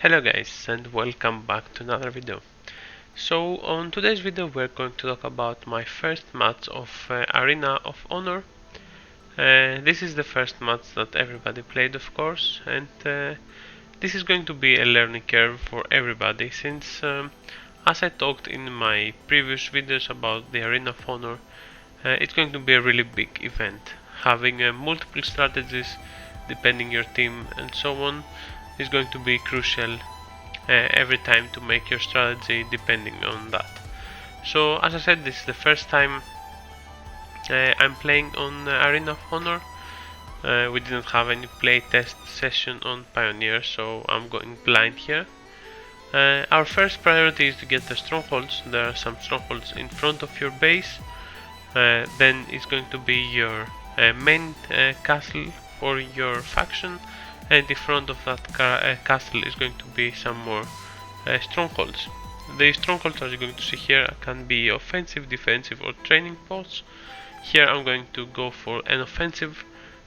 Hello guys and welcome back to another video. So on today's video we're going to talk about my first match of Arena of Honor. This is the first match that everybody played, of course, and this is going to be a learning curve for everybody since as I talked in my previous videos about the Arena of Honor, it's going to be a really big event. Having multiple strategies depending your team and so on is going to be crucial every time to make your strategy depending on that. So as I said, this is the first time I'm playing on Arena of Honor. We didn't have any playtest session on Pioneer, so I'm going blind here. Our first priority is to get the strongholds. There are some strongholds in front of your base. Then it's going to be your main castle for your faction, and in front of that castle is going to be some more strongholds. The strongholds, as you're going to see here, can be offensive, defensive or training posts. Here I'm going to go for an offensive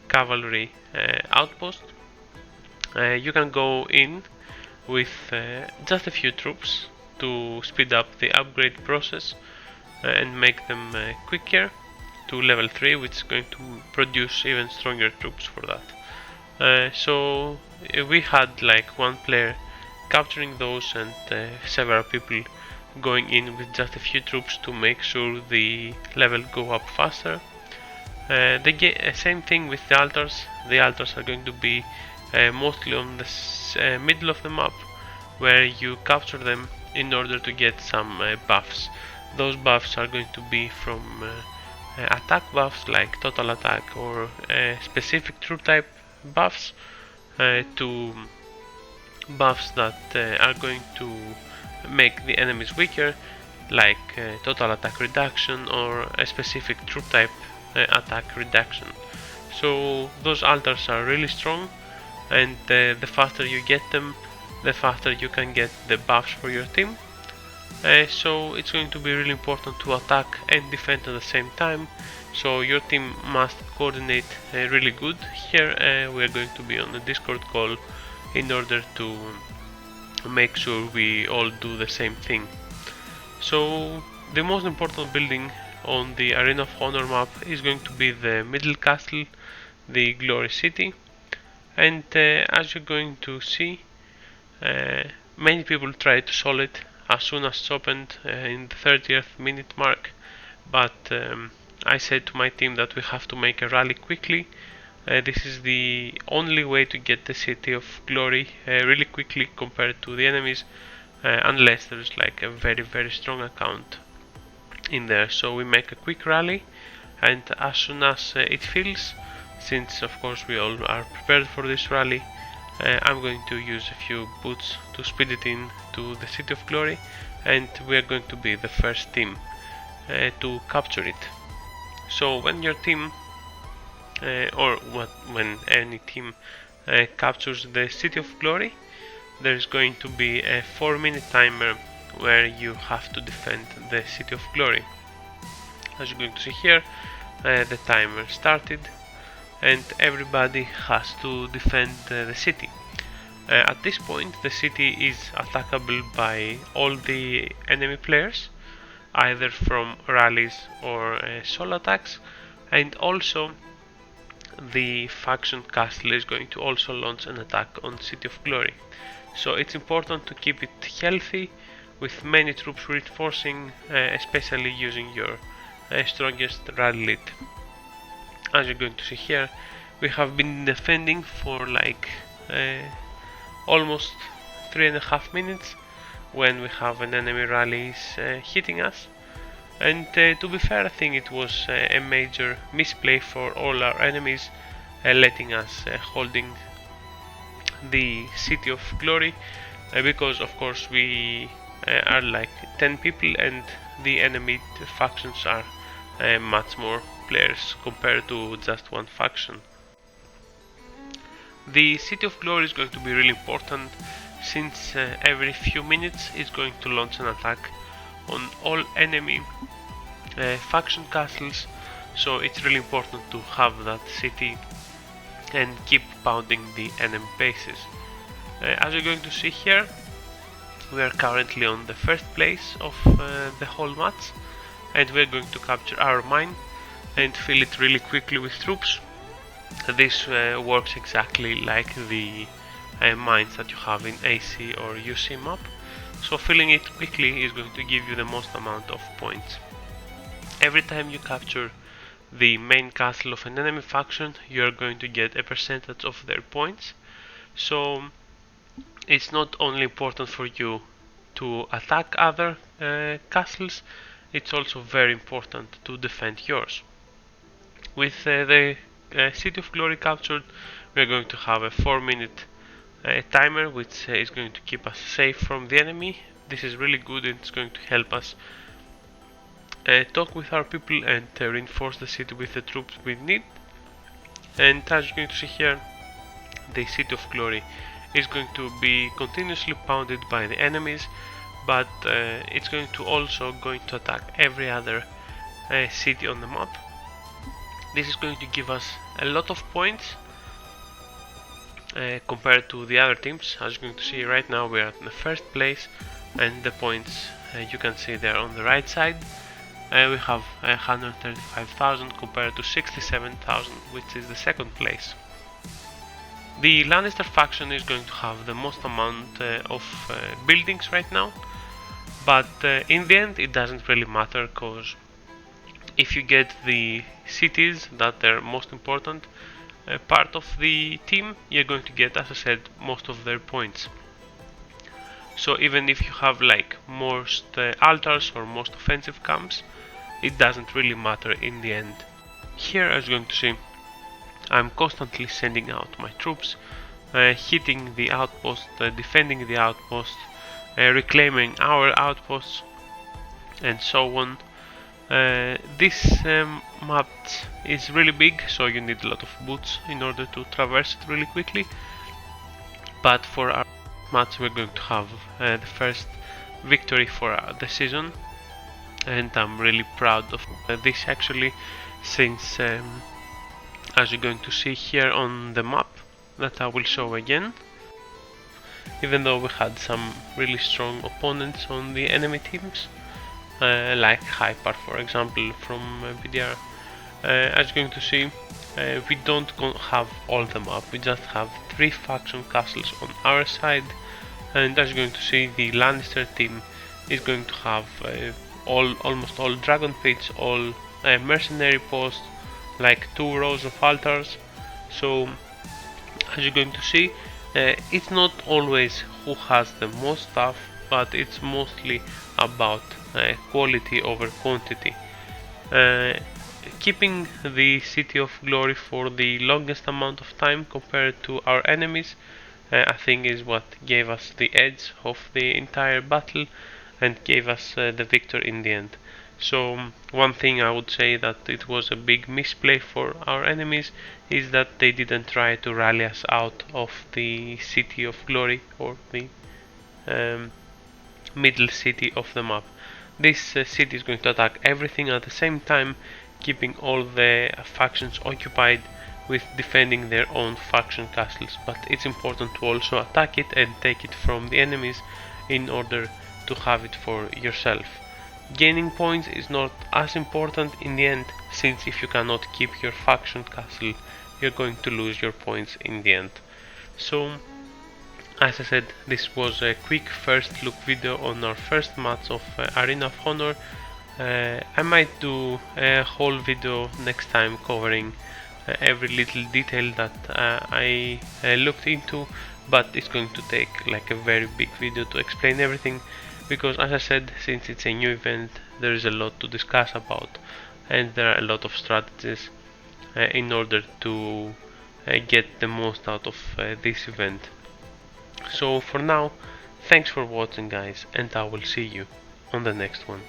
cavalry outpost. You can go in with just a few troops to speed up the upgrade process and make them quicker to level 3, which is going to produce even stronger troops for that. So we had like one player capturing those and several people going in with just a few troops to make sure the level go up faster. The same thing with the altars. The altars are going to be mostly on the middle of the map, where you capture them in order to get some buffs. Those buffs are going to be from attack buffs like total attack or specific troop type buffs to buffs that are going to make the enemies weaker, like total attack reduction or a specific troop type attack reduction. So those altars are really strong, and the faster you get them, the faster you can get the buffs for your team. So it's going to be really important to attack and defend at the same time, so your team must coordinate really good. Here we are going to be on a Discord call in order to make sure we all do the same thing. So the most important building on the Arena of Honor map is going to be the middle castle, the Glory City, and as you're going to see, many people try to solve it as soon as it's opened in the 30th minute mark, but I said to my team that we have to make a rally quickly. This is the only way to get the City of Glory really quickly compared to the enemies, unless there's like a very strong account in there. So we make a quick rally, and as soon as it fills, since of course we all are prepared for this rally, I'm going to use a few boots to speed it in to the City of Glory, and we are going to be the first team to capture it. So when your team when any team captures the City of Glory, there's going to be a 4-minute timer where you have to defend the City of Glory. As you're going to see here, the timer started and everybody has to defend the city. At this point the city is attackable by all the enemy players, either from rallies or solo attacks, and also the faction castle is going to also launch an attack on City of Glory. So it's important to keep it healthy with many troops reinforcing, especially using your strongest rally lead. As you're going to see here, we have been defending for like almost 3.5 minutes when we have an enemy rally hitting us. And to be fair, I think it was a major misplay for all our enemies, letting us holding the City of Glory, because of course we are like 10 people and the enemy factions are much more players compared to just one faction. The City of Glory is going to be really important since every few minutes it's going to launch an attack on all enemy faction castles, so it's really important to have that city and keep pounding the enemy bases. As you're going to see here, we are currently on the first place of the whole match, and we're going to capture our mine and fill it really quickly with troops. This works exactly like the mines that you have in AC or UC map, so filling it quickly is going to give you the most amount of points. Every time you capture the main castle of an enemy faction, you are going to get a percentage of their points. So it's not only important for you to attack other castles, it's also very important to defend yours. With the City of Glory captured, we are going to have a 4-minute timer, which is going to keep us safe from the enemy. This is really good, and it's going to help us talk with our people and reinforce the city with the troops we need. And as you're going to see here, the City of Glory is going to be continuously pounded by the enemies, but it's going to also attack every other city on the map. This is going to give us a lot of points compared to the other teams. As you're going to see right now, we are in the first place, and the points you can see there on the right side. We have 135,000 compared to 67,000, which is the second place. The Lannister faction is going to have the most amount of buildings right now, but in the end it doesn't really matter, because if you get the cities that are most important part of the team, you're going to get, as I said, most of their points. So even if you have like most altars or most offensive camps, it doesn't really matter in the end. Here, as you're going to see, I'm constantly sending out my troops, hitting the outpost, defending the outpost, reclaiming our outposts, and so on. This map is really big, so you need a lot of boots in order to traverse it really quickly. But for our match, we're going to have the first victory for the season, and I'm really proud of this actually, since as you're going to see here on the map that I will show again, even though we had some really strong opponents on the enemy teams, like Hyper for example from BDR, as you're going to see, we don't have all the map, we just have 3 faction castles on our side, and as you're going to see, the Lannister team is going to have almost all dragon pits, all mercenary posts, like 2 rows of altars. So as you're going to see, it's not always who has the most stuff, but it's mostly about quality over quantity. Keeping the City of Glory for the longest amount of time compared to our enemies, I think is what gave us the edge of the entire battle and gave us the victory in the end. So one thing I would say that it was a big misplay for our enemies is that they didn't try to rally us out of the City of Glory, or the middle city of the map. This city is going to attack everything at the same time, keeping all the factions occupied with defending their own faction castles, but it's important to also attack it and take it from the enemies in order to have it for yourself. Gaining points is not as important in the end, since if you cannot keep your faction castle, you're going to lose your points in the end. So, as I said, this was a quick first look video on our first match of Arena of Honor. I might do a whole video next time covering every little detail that I looked into, but it's going to take like a very big video to explain everything, because as I said, since it's a new event, there is a lot to discuss about, and there are a lot of strategies in order to get the most out of this event. So for now, thanks for watching guys, and I will see you on the next one.